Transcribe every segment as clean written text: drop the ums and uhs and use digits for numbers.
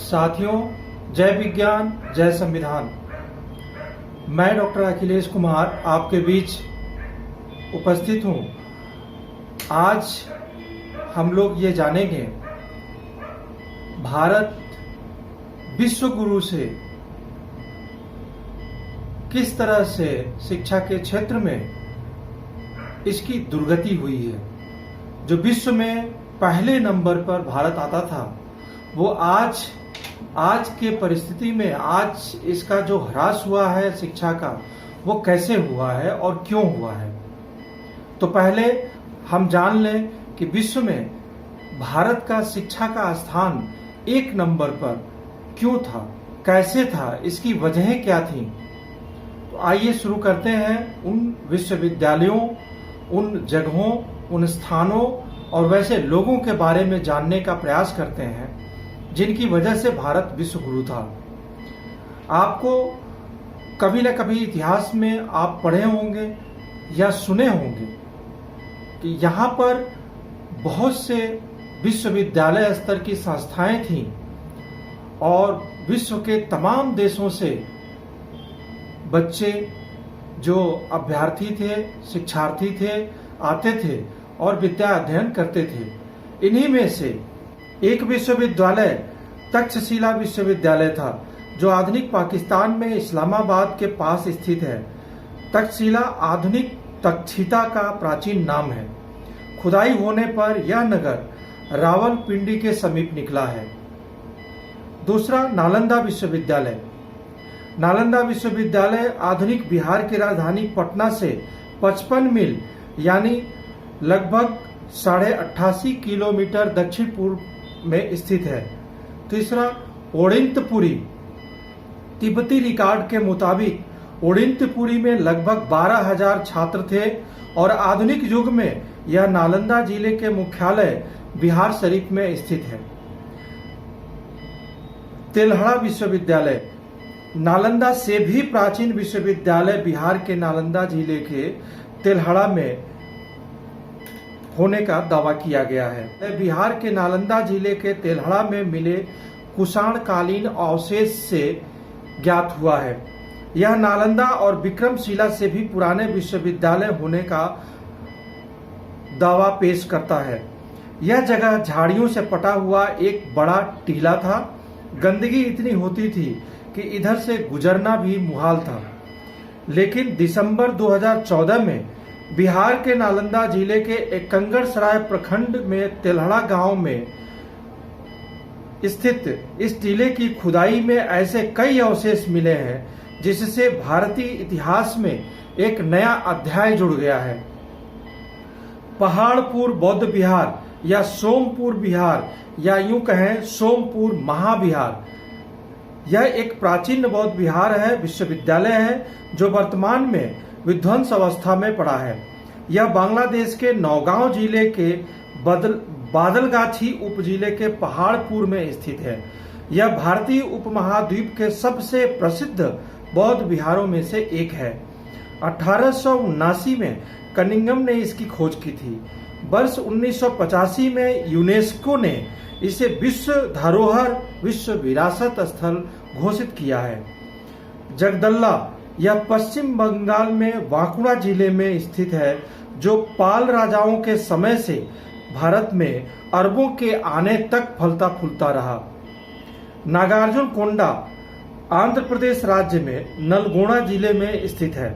साथियों, जय विज्ञान जय संविधान। मैं डॉक्टर अखिलेश कुमार आपके बीच उपस्थित हूं। आज हम लोग ये जानेंगे भारत विश्व गुरु से किस तरह से शिक्षा के क्षेत्र में इसकी दुर्गति हुई है। जो विश्व में पहले नंबर पर भारत आता था, वो आज के परिस्थिति में आज इसका जो ह्रास हुआ है शिक्षा का, वो कैसे हुआ है और क्यों हुआ है। तो पहले हम जान लें कि विश्व में भारत का शिक्षा का स्थान एक नंबर पर क्यों था, कैसे था, इसकी वजहें क्या थीं। तो आइए शुरू करते हैं उन विश्वविद्यालयों, उन जगहों, उन स्थानों और वैसे लोगों के बारे में जानने का प्रयास करते हैं जिनकी वजह से भारत विश्व गुरु था। आपको कभी न कभी इतिहास में आप पढ़े होंगे या सुने होंगे कि यहाँ पर बहुत से विश्वविद्यालय स्तर की संस्थाएं थीं और विश्व के तमाम देशों से बच्चे जो अभ्यर्थी थे, शिक्षार्थी थे, आते थे और विद्या अध्ययन करते थे। इन्हीं में से एक विश्वविद्यालय तक्षशिला विश्वविद्यालय था, जो आधुनिक पाकिस्तान में इस्लामाबाद के पास स्थित है। तक्षशिला आधुनिक तक्षशिला का प्राचीन नाम है। खुदाई होने पर यह नगर रावलपिंडी के समीप निकला है। दूसरा, नालंदा विश्वविद्यालय। नालंदा विश्वविद्यालय आधुनिक बिहार की राजधानी पटना से 55 मील यानी लगभग 88.5 किलोमीटर दक्षिण पूर्व में स्थित है। तीसरा, ओडिंतपुरी। तिब्बती रिकॉर्ड के मुताबिक ओडिंतपुरी में लगभग 12,000 छात्र थे और आधुनिक युग में यह नालंदा जिले के मुख्यालय बिहार शरीफ में स्थित है। तेल्हड़ा विश्वविद्यालय। नालंदा से भी प्राचीन विश्वविद्यालय बिहार के नालंदा जिले के तेल्हड़ा में होने का दावा किया गया है। बिहार के नालंदा जिले के तेल्हड़ा में मिले कुषाण कालीन अवशेष से ज्ञात हुआ है। यह नालंदा और विक्रमशिला से भी पुराने विश्वविद्यालय होने का दावा पेश करता है। यह जगह झाड़ियों से पटा हुआ एक बड़ा टीला था। गंदगी इतनी होती थी कि इधर से गुजरना भी मुहाल था। लेकिन दिसंबर 2014 में बिहार के नालंदा जिले के एकंगरसराय प्रखंड में तेल्हड़ा गांव में स्थित इस टीले की खुदाई में ऐसे कई अवशेष मिले हैं जिससे भारतीय इतिहास में एक नया अध्याय जुड़ गया है। पहाड़पुर बौद्ध विहार या सोमपुर विहार या यूं कहें सोमपुर महाविहार, यह एक प्राचीन बौद्ध विहार है, विश्वविद्यालय है, जो वर्तमान में विध्वंस अवस्था में पड़ा है। यह बांग्लादेश के नौगांव जिले के बादलगाछी उपजिले के पहाड़पुर में स्थित है। यह भारतीय उपमहाद्वीप के सबसे प्रसिद्ध बौद्ध विहारों में से एक है। 1879 में कनिंगम ने इसकी खोज की थी। वर्ष 1985 में यूनेस्को ने इसे विश्व धरोहर, विश्व विरासत स्थल घोषित किया है। जगदल्ला, यह पश्चिम बंगाल में बांकुड़ा जिले में स्थित है, जो पाल राजाओं के समय से भारत में अरबों के आने तक फलता फूलता रहा। नागार्जुन कोंडा आंध्र प्रदेश राज्य में नलगोंडा जिले में स्थित है।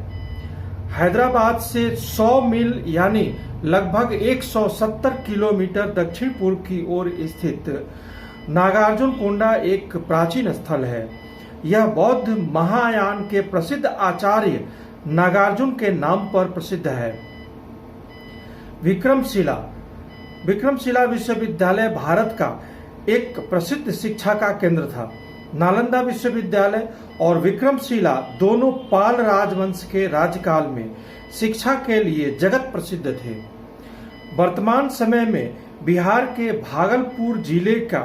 हैदराबाद से 100 मील यानी लगभग 170 किलोमीटर दक्षिण पूर्व की ओर स्थित नागार्जुन कोंडा एक प्राचीन स्थल है। यह बौद्ध महायान के प्रसिद्ध आचार्य नागार्जुन के नाम पर प्रसिद्ध है। विक्रमशिला। विक्रमशिला विश्वविद्यालय भारत का एक प्रसिद्ध शिक्षा का केंद्र था। नालंदा विश्वविद्यालय और विक्रमशिला दोनों पाल राजवंश के राज्यकाल में शिक्षा के लिए जगत प्रसिद्ध थे। वर्तमान समय में बिहार के भागलपुर जिले का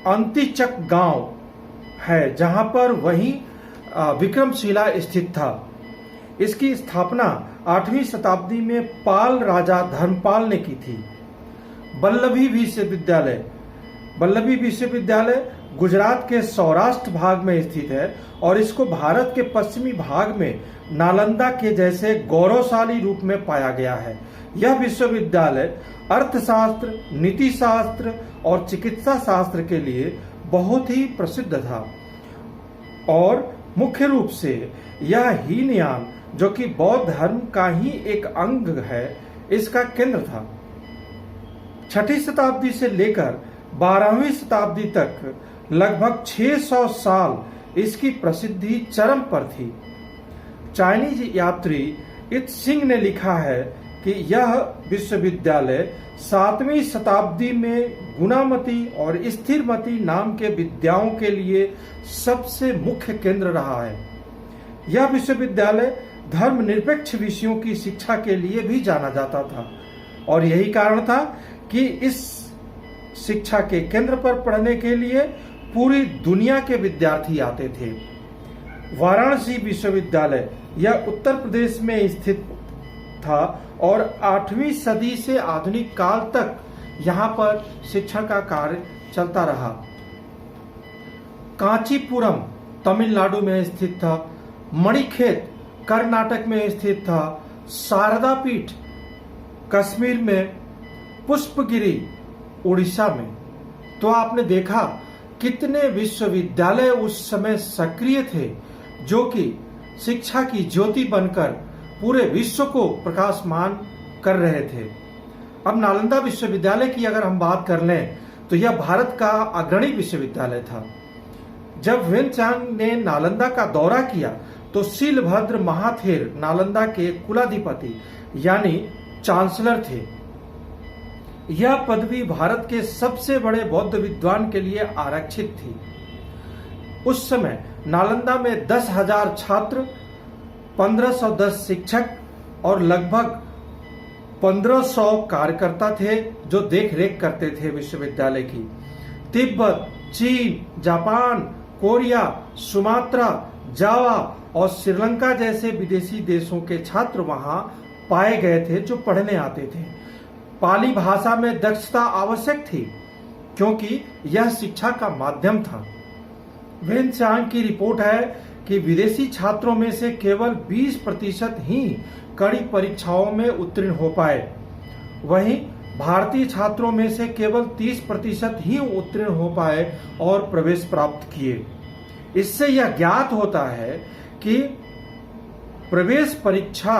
अंतिचक गांव है, जहां पर वही विक्रमशिला स्थित था। इसकी स्थापना 8वीं शताब्दी में पाल राजा धर्मपाल ने की थी। वल्लभी विश्वविद्यालय। वल्लभी विश्वविद्यालय गुजरात के सौराष्ट्र भाग में स्थित है और इसको भारत के पश्चिमी भाग में नालंदा के जैसे गौरवशाली रूप में पाया गया है। यह विश्वविद्यालय अर्थशास्त्र, नीति शास्त्र और चिकित्सा शास्त्र के लिए बहुत ही प्रसिद्ध था और मुख्य रूप से यह हीनयान, जो कि बौद्ध धर्म का ही एक अंग है, इसका केंद्र था। 6ठी शताब्दी से लेकर 12वीं शताब्दी तक लगभग 600 साल इसकी प्रसिद्धि चरम पर थी। चाइनीज यात्री इत सिंह ने लिखा है कि यह विश्वविद्यालय 7वीं शताब्दी में गुणामती और स्थिरमती नाम के विद्याओं के लिए सबसे मुख्य केंद्र रहा है। यह विश्वविद्यालय धर्मनिरपेक्ष विषयों की शिक्षा के लिए भी जाना जाता था और यही कारण था कि इस शिक्षा के केंद्र पर पढ़ने के लिए पूरी दुनिया के विद्यार्थी आते थे। वाराणसी विश्वविद्यालय यह उत्तर प्रदेश में स्थित था और 8वीं सदी से आधुनिक काल तक यहाँ पर शिक्षण का कार्य चलता रहा। कांचीपुरम तमिलनाडु में स्थित था, मणिखेत कर्नाटक में स्थित था, शारदा पीठ कश्मीर में, पुष्पगिरी उड़ीसा में। तो आपने देखा कितने विश्वविद्यालय उस समय सक्रिय थे जो कि शिक्षा की ज्योति बनकर पूरे विश्व को प्रकाशमान कर रहे थे। अब नालंदा विश्वविद्यालय की अगर हम बात कर लें तो यह भारत का अग्रणी विश्वविद्यालय था। जब वेनचांग ने नालंदा का दौरा किया तो शीलभद्र महाथेर नालंदा के कुलाधिपति यानी चांसलर थे। यह पदवी भारत के सबसे बड़े बौद्ध विद्वान के लिए आरक्षित थी। उस समय नालंदा में 10,000 छात्र, 1510 शिक्षक और लगभग 1500 कार्यकर्ता थे जो देख रेख करते थे विश्वविद्यालय की। तिब्बत, चीन, जापान, कोरिया, सुमात्रा, जावा और श्रीलंका जैसे विदेशी देशों के छात्र वहां पाए गए थे जो पढ़ने आते थे। पाली भाषा में दक्षता आवश्यक थी क्योंकि यह शिक्षा का माध्यम था। वेनचांग की रिपोर्ट है कि विदेशी छात्रों में से केवल 20% ही कड़ी परीक्षाओं में उत्तीर्ण हो पाए, वहीं भारतीय छात्रों में से केवल 30% ही उत्तीर्ण हो पाए और प्रवेश प्राप्त किए। इससे यह ज्ञात होता है कि प्रवेश परीक्षा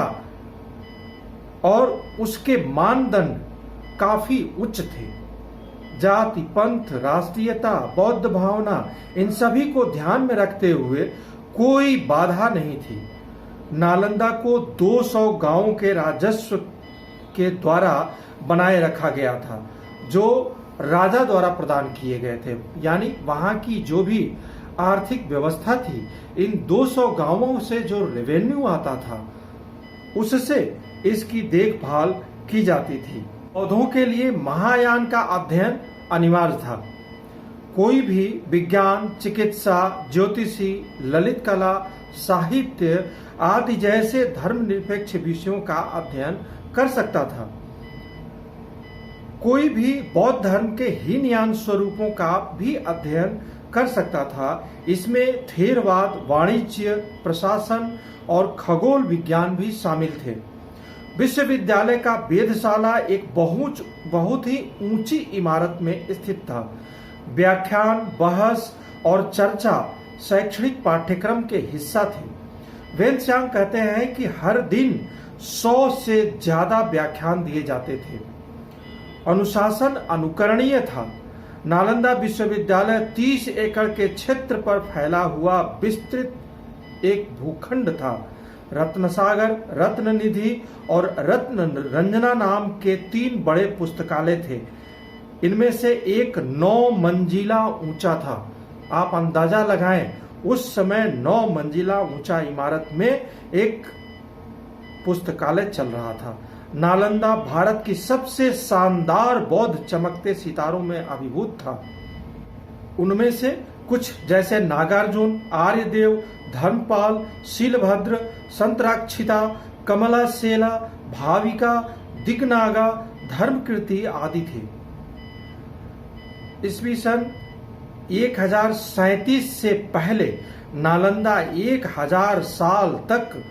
और उसके मानदंड काफी उच्च थे। जाति, पंथ, राष्ट्रीयता, बौद्ध भावना, इन सभी को ध्यान में रखते हुए कोई बाधा नहीं थी। नालंदा को 200 गांवों के राजस्व के द्वारा बनाए रखा गया था जो राजा द्वारा प्रदान किए गए थे, यानी वहां की जो भी आर्थिक व्यवस्था थी, इन 200 गांवों से जो रेवेन्यू आता था उससे इसकी देखभाल की जाती थी। पौधों के लिए महायान का अध्ययन अनिवार्य था। कोई भी विज्ञान, चिकित्सा, ज्योतिषी, ललित कला, साहित्य आदि जैसे धर्मनिरपेक्ष विषयों का अध्ययन कर सकता था। कोई भी बौद्ध धर्म के हीनयान स्वरूपों का भी अध्ययन कर सकता था। इसमें थेरवाद, वाणिज्य, प्रशासन और खगोल विज्ञान भी शामिल थे। विश्वविद्यालय का वेधशाला एक बहुत ही ऊंची इमारत में स्थित था। व्याख्यान, बहस और चर्चा शैक्षणिक पाठ्यक्रम के हिस्सा थे। वेनचांग कहते हैं कि हर दिन 100 से ज्यादा व्याख्यान दिए जाते थे। अनुशासन अनुकरणीय था। नालंदा विश्वविद्यालय 30 एकड़ के क्षेत्र पर फैला हुआ विस्तृत एक भूखंड था। रत्नसागर, रत्ननिधि और रत्न रंजना नाम के 3 बड़े पुस्तकालय थे। इनमें से एक 9 मंजिला ऊंचा था। आप अंदाजा लगाएं, उस समय 9 मंजिला ऊंचा इमारत में एक पुस्तकालय चल रहा था। नालंदा भारत की सबसे शानदार बौद्ध चमकते सितारों में अभिभूत था। उनमें से कुछ जैसे नागार्जुन, आर्यदेव, धर्मपाल, शीलभद्र, संतराक्षिता, कमला सेला, भाविका, दिगनागा, धर्मकीर्ति आदि थे। ईस्वी सन 1037 से पहले नालंदा 1000 साल तक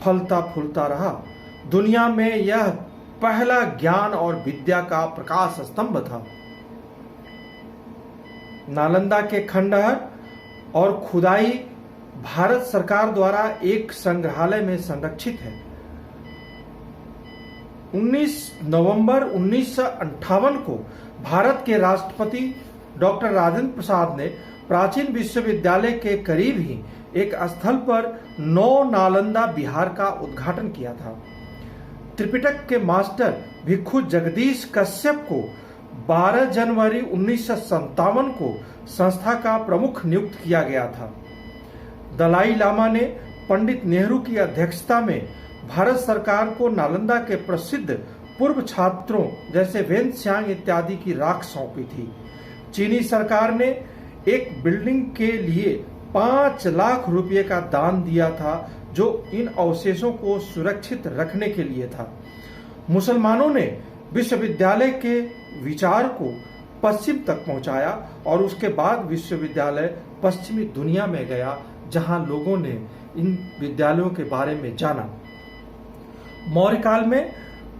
फलता फूलता रहा। दुनिया में यह पहला ज्ञान और विद्या का प्रकाश स्तंभ था। नालंदा के खंडहर और खुदाई भारत सरकार द्वारा एक संग्रहालय में संरक्षित है। 19 नवंबर 1958 को भारत के राष्ट्रपति डॉक्टर राजेंद्र प्रसाद ने प्राचीन विश्वविद्यालय के करीब ही एक स्थल पर नौ नालंदा विहार का उद्घाटन किया था। त्रिपिटक के मास्टर भिक्षु जगदीश कश्यप को 12 जनवरी 1957 को संस्था का प्रमुख नियुक्त किया गया था। दलाई लामा ने पंडित नेहरू की अध्यक्षता में भारत सरकार को नालंदा के प्रसिद्ध पूर्व छात्रों जैसे वेन त्सांग इत्यादि की राख सौंपी थी। चीनी सरकार ने एक बिल्डिंग के लिए 5 लाख रुपए का दान दिया था, जो इन अवशेषों को सुरक्षित रखने के लिए था। मुसलमानों ने विश्वविद्यालय के विचार को पश्चिम तक पहुंचाया और उसके बाद विश्वविद्यालय पश्चिमी दुनिया में गया, जहां लोगों ने इन विद्यालयों के बारे में जाना। मौर्य काल में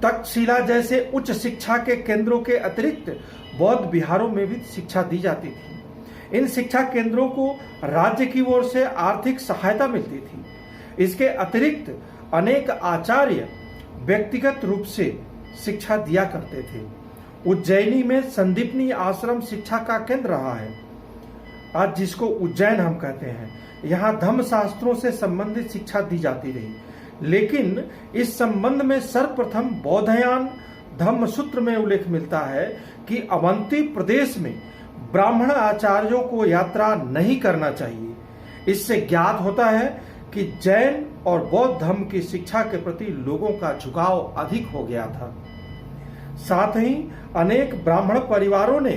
तक्षशिला जैसे उच्च शिक्षा के केंद्रों के अतिरिक्त बौद्ध विहारों में भी शिक्षा दी जाती थी। इन शिक्षा केंद्रों को राज्य की ओर से आर्थिक सहायता मिलती थी। इसके अतिरिक्त अनेक आचार्य व्यक्तिगत रूप से शिक्षा दिया करते थे। उज्जैनी में संदीपनी आश्रम शिक्षा का केंद्र रहा है, आज जिसको उज्जैन हम कहते हैं। यहाँ धर्म शास्त्रों से संबंधित शिक्षा दी जाती रही, लेकिन इस संबंध में सर्वप्रथम बौद्धयान धम्म सूत्र में उल्लेख मिलता है कि अवंती प्रदेश में ब्राह्मण आचार्यों को यात्रा नहीं करना चाहिए। इससे ज्ञात होता है कि जैन और बौद्ध धर्म की शिक्षा के प्रति लोगों का झुकाव अधिक हो गया था। साथ ही अनेक ब्राह्मण परिवारों ने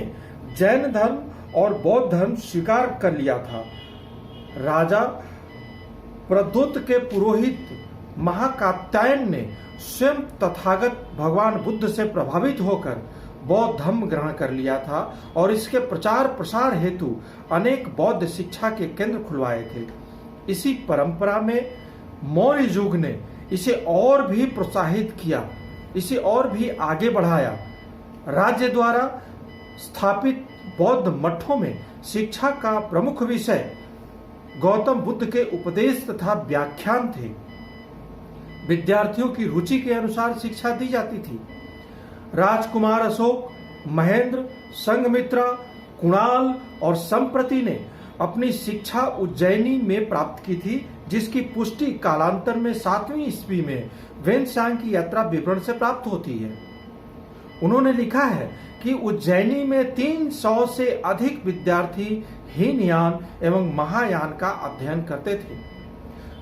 जैन धर्म और बौद्ध धर्म स्वीकार कर लिया था। राजा प्रद्योत के पुरोहित महाकात्यायन ने स्वयं तथागत भगवान बुद्ध से प्रभावित होकर बौद्ध धर्म ग्रहण कर लिया था और इसके प्रचार प्रसार हेतु अनेक बौद्ध शिक्षा के केंद्र खुलवाए थे। इसी परंपरा में मौर्य युग ने इसे और भी प्रोत्साहित किया, इसे और भी आगे बढ़ाया। राज्य द्वारा स्थापित बौद्ध मठों में शिक्षा का प्रमुख विषय गौतम बुद्ध के उपदेश तथा व्याख्यान थे। विद्यार्थियों की रुचि के अनुसार शिक्षा दी जाती थी। राजकुमार अशोक, महेंद्र, संघमित्रा, कुणाल और संप्रति ने अपनी शिक्षा उज्जैनी में प्राप्त की थी, जिसकी पुष्टि कालांतर में 7वीं ईस्वी में वेनसांग की यात्रा विवरण से प्राप्त होती है। उन्होंने लिखा है कि उज्जैनी में 300 से अधिक विद्यार्थी हीनयान एवं महायान का अध्ययन करते थे।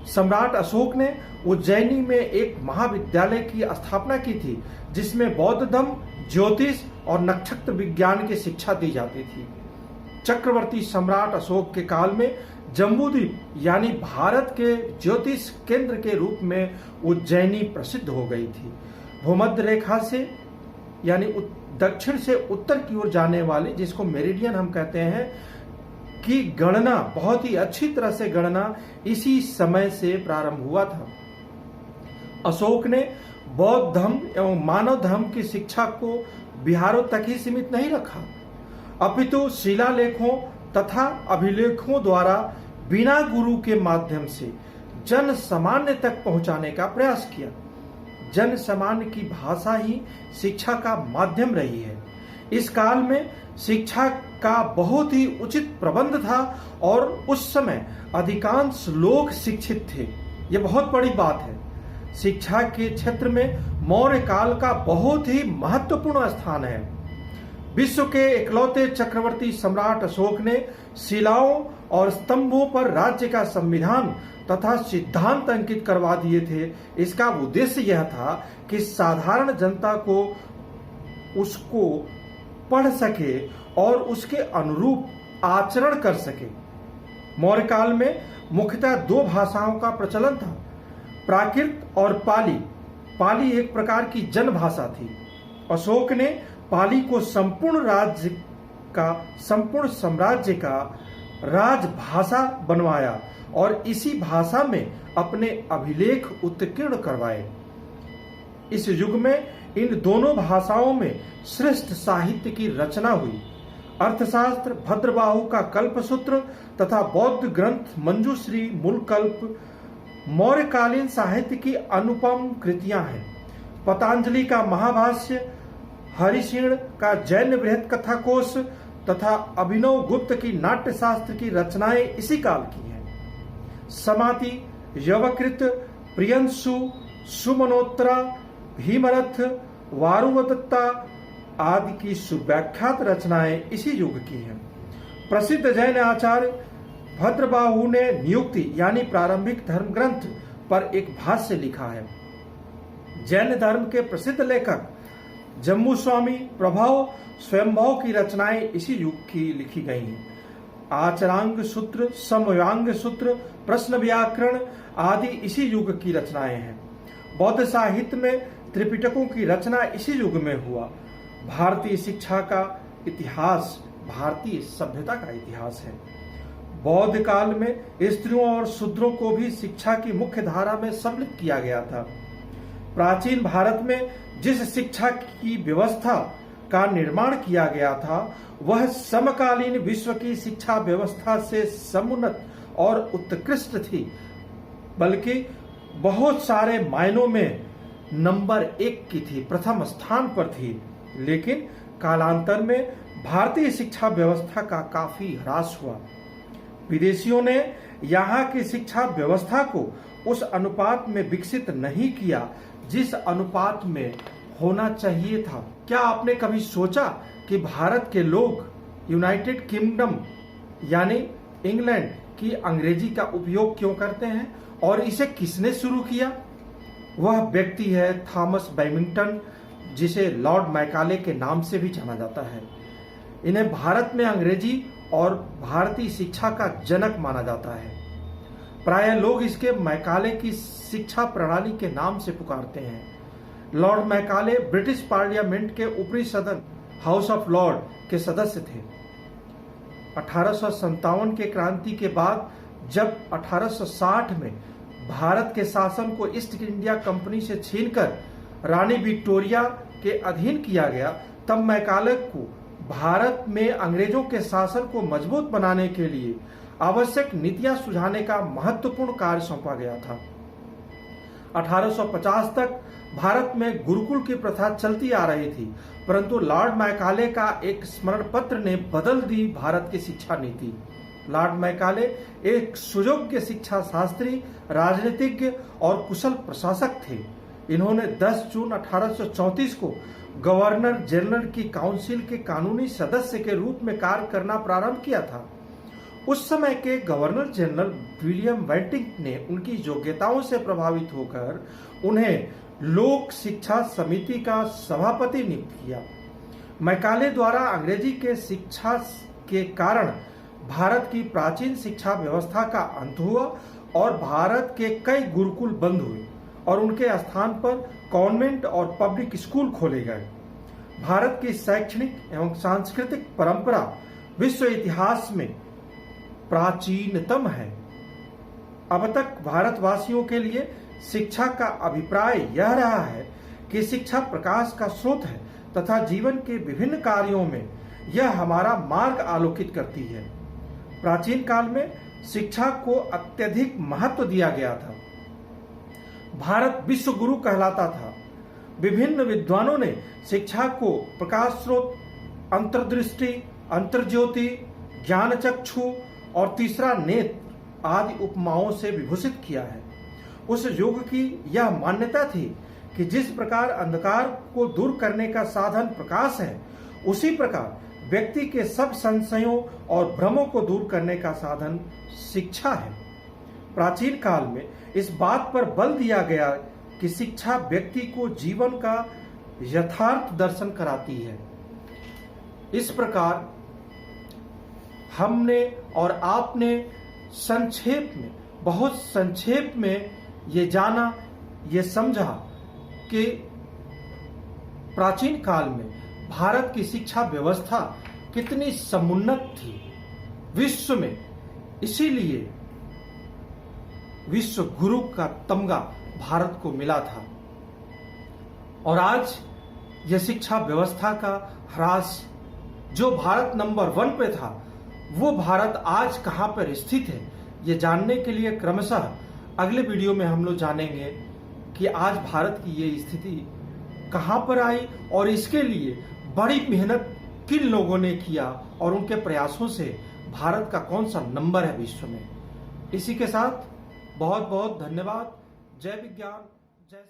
सम्राट अशोक ने उज्जैनी में एक महाविद्यालय की स्थापना की थी, जिसमें बौद्ध धर्म, ज्योतिष और नक्षत्र विज्ञान की शिक्षा दी जाती थी। चक्रवर्ती सम्राट अशोक के काल में जम्बूद्वीप यानी भारत के ज्योतिष केंद्र के रूप में उज्जैनी प्रसिद्ध हो गई थी। भूमध्य रेखा से यानी दक्षिण से उत्तर की ओर जाने वाली, जिसको मेरिडियन हम कहते हैं, की गणना बहुत ही अच्छी तरह से गणना इसी समय से प्रारंभ हुआ था। अशोक ने बौद्ध धर्म एवं मानव धर्म की शिक्षा को बिहारों तक ही सीमित नहीं रखा, अपितु शिलालेखों तथा अभिलेखों द्वारा बिना गुरु के माध्यम से जन सामान्य तक पहुंचाने का प्रयास किया। जन सामान्य की भाषा ही शिक्षा का माध्यम रही है। इस काल में शिक्षा का बहुत ही उचित प्रबंध था और उस समय अधिकांश लोग शिक्षित थे। यह बहुत बड़ी बात है। शिक्षा के क्षेत्र में मौर्य काल का बहुत ही महत्वपूर्ण स्थान है। विश्व के इकलौते चक्रवर्ती सम्राट अशोक ने शिलाओं और स्तंभों पर राज्य का संविधान तथा सिद्धांत अंकित करवा दिए थे। इसका उद्देश्य यह था कि साधारण जनता को उसको पढ़ सके और उसके अनुरूप आचरण कर सके। मौर्य काल में मुख्यतः 2 भाषाओं का प्रचलन था, प्राकृत और पाली। पाली एक प्रकार की जन भाषा थी। अशोक ने पाली को संपूर्ण राज्य का संपूर्ण साम्राज्य का राजभाषा बनवाया और इसी भाषा में अपने अभिलेख उत्कीर्ण करवाए। इस युग में इन दोनों भाषाओं में श्रेष्ठ साहित्य की रचना हुई। अर्थशास्त्र भद्रबाहु का कल्पसूत्र तथा बौद्ध ग्रंथ मंजूश्री मूलकल्प मौर्यकालीन साहित्य की अनुपम कृतियां हैं। पतंजलि का महाभाष्य, हरिशिण का जैन बृहत कथा कोश तथा अभिनव गुप्त की नाट्य शास्त्र की रचनाएं इसी काल की हैं। समाति, यवकृत, प्रियंशु, सुमनोत्तरा, भीमरथ, वारुवदत्ता आदि की सुव्याख्यात रचनाएं इसी युग की हैं। प्रसिद्ध जैन आचार्य भद्रबाहु ने नियुक्ति यानी प्रारंभिक धर्म ग्रंथ पर एक भाष्य लिखा है। जैन धर्म के प्रसिद्ध लेखक जम्मू स्वामी प्रभाव स्वयंभव की रचनाएं इसी युग की लिखी गई हैं। आचरांग सूत्र, समयांग सूत्र, प्रश्न व्याकरण आदि इसी युग की रचनाएं हैं। बौद्ध साहित्य में त्रिपिटकों की रचना इसी युग में हुआ। भारतीय शिक्षा का इतिहास भारतीय सभ्यता का इतिहास है। बौद्ध काल में स्त्रियों और शूद्रों को भी शिक्षा की मुख्य धारा में सम्मिलित किया गया था। प्राचीन भारत में जिस शिक्षा की व्यवस्था का निर्माण किया गया था वह समकालीन विश्व की शिक्षा व्यवस्था से समुन्नत और उत्कृष्ट थी, बल्कि बहुत सारे मायनों में नंबर 1 की थी, प्रथम स्थान पर थी। लेकिन कालांतर में भारतीय शिक्षा व्यवस्था का काफी ह्रास हुआ। विदेशियों ने यहाँ की शिक्षा व्यवस्था को उस अनुपात में विकसित नहीं किया जिस अनुपात में होना चाहिए था। क्या आपने कभी सोचा कि भारत के लोग यूनाइटेड किंगडम यानी इंग्लैंड की अंग्रेजी का उपयोग क्यों करते हैं और इसे किसने शुरू किया? वह व्यक्ति है थॉमस बैमिंगटन, जिसे लॉर्ड मैकाले के नाम से भी जाना जाता है। इन्हें भारत में अंग्रेजी और भारतीय शिक्षा का जनक माना जाता है। प्रायः लोग इसके मैकाले की शिक्षा प्रणाली के नाम से पुकारते हैं। लॉर्ड मैकाले ब्रिटिश पार्लियामेंट के ऊपरी सदन हाउस ऑफ लॉर्ड के सदस्य थे। 1857 के क्रांति के बाद जब 1860 में भारत के शासन को ईस्ट इंडिया कंपनी से छीनकर रानी विक्टोरिया के अधीन किया गया, तब मैकाले को भारत में अंग्रेजों के शासन को मजबूत बनाने के लिए आवश्यक नीतियां सुझाने का महत्वपूर्ण कार्य सौंपा गया था। 1850 तक भारत में गुरुकुल की प्रथा चलती आ रही थी, परंतु लॉर्ड मैकाले का एक स्मरण पत्र ने बदल दी भारत की शिक्षा नीति। लॉर्ड मैकाले एक सुयोग्य शिक्षा शास्त्री, राजनीतिज्ञ और कुशल प्रशासक थे। इन्होंने 10 जून 1834 को गवर्नर जनरल की काउंसिल के कानूनी सदस्य के रूप में कार्य करना प्रारंभ किया था। उस समय के गवर्नर जनरल विलियम बेंटिंक ने उनकी योग्यताओं से प्रभावित होकर उन्हें लोक शिक्षा समिति का सभापति नियुक्त किया। मैकाले द्वारा अंग्रेजी के शिक्षा के कारण भारत की प्राचीन शिक्षा व्यवस्था का अंत हुआ और भारत के कई गुरुकुल बंद हुए और उनके स्थान पर कॉन्वेंट और पब्लिक स्कूल खोले गए। भारत की शैक्षणिक एवं सांस्कृतिक परंपरा विश्व इतिहास में प्राचीनतम है। अब तक भारतवासियों के लिए शिक्षा का अभिप्राय यह रहा है कि शिक्षा प्रकाश का स्रोत है तथा जीवन के विभिन्न कार्यों में यह हमारा मार्ग आलोकित करती है। प्राचीन काल में शिक्षा को अत्यधिक महत्व दिया गया था। भारत विश्व गुरु कहलाता था। विभिन्न विद्वानों ने शिक्षा को प्रकाश स्रोत, अंतर्दृष्टि, अंतर्ज्योति, ज्ञान चक्षु और तीसरा नेत्र आदि उपमाओं से विभूषित किया है। उस युग की यह मान्यता थी कि जिस प्रकार अंधकार को दूर करने का साधन प्रकाश है, उसी प्रकार व्यक्ति के सब संशयों और भ्रमों को दूर करने का साधन शिक्षा है। प्राचीन काल में इस बात पर बल दिया गया कि शिक्षा व्यक्ति को जीवन का यथार्थ दर्शन कराती है। इस प्रकार हमने और आपने संक्षेप में, बहुत संक्षेप में ये जाना, ये समझा कि प्राचीन काल में भारत की शिक्षा व्यवस्था कितनी समुन्नत थी विश्व में, इसीलिए विश्व गुरु का तमगा भारत को मिला था। और आज यह शिक्षा व्यवस्था का ह्रास, जो भारत नंबर 1 पे था, वो भारत आज कहां पर स्थित है, ये जानने के लिए क्रमशः अगले वीडियो में हम लोग जानेंगे कि आज भारत की ये स्थिति कहां पर आई और इसके लिए बड़ी मेहनत किन लोगों ने किया और उनके प्रयासों से भारत का कौन सा नंबर है विश्व में। इसी के साथ बहुत बहुत धन्यवाद। जय विज्ञान, जय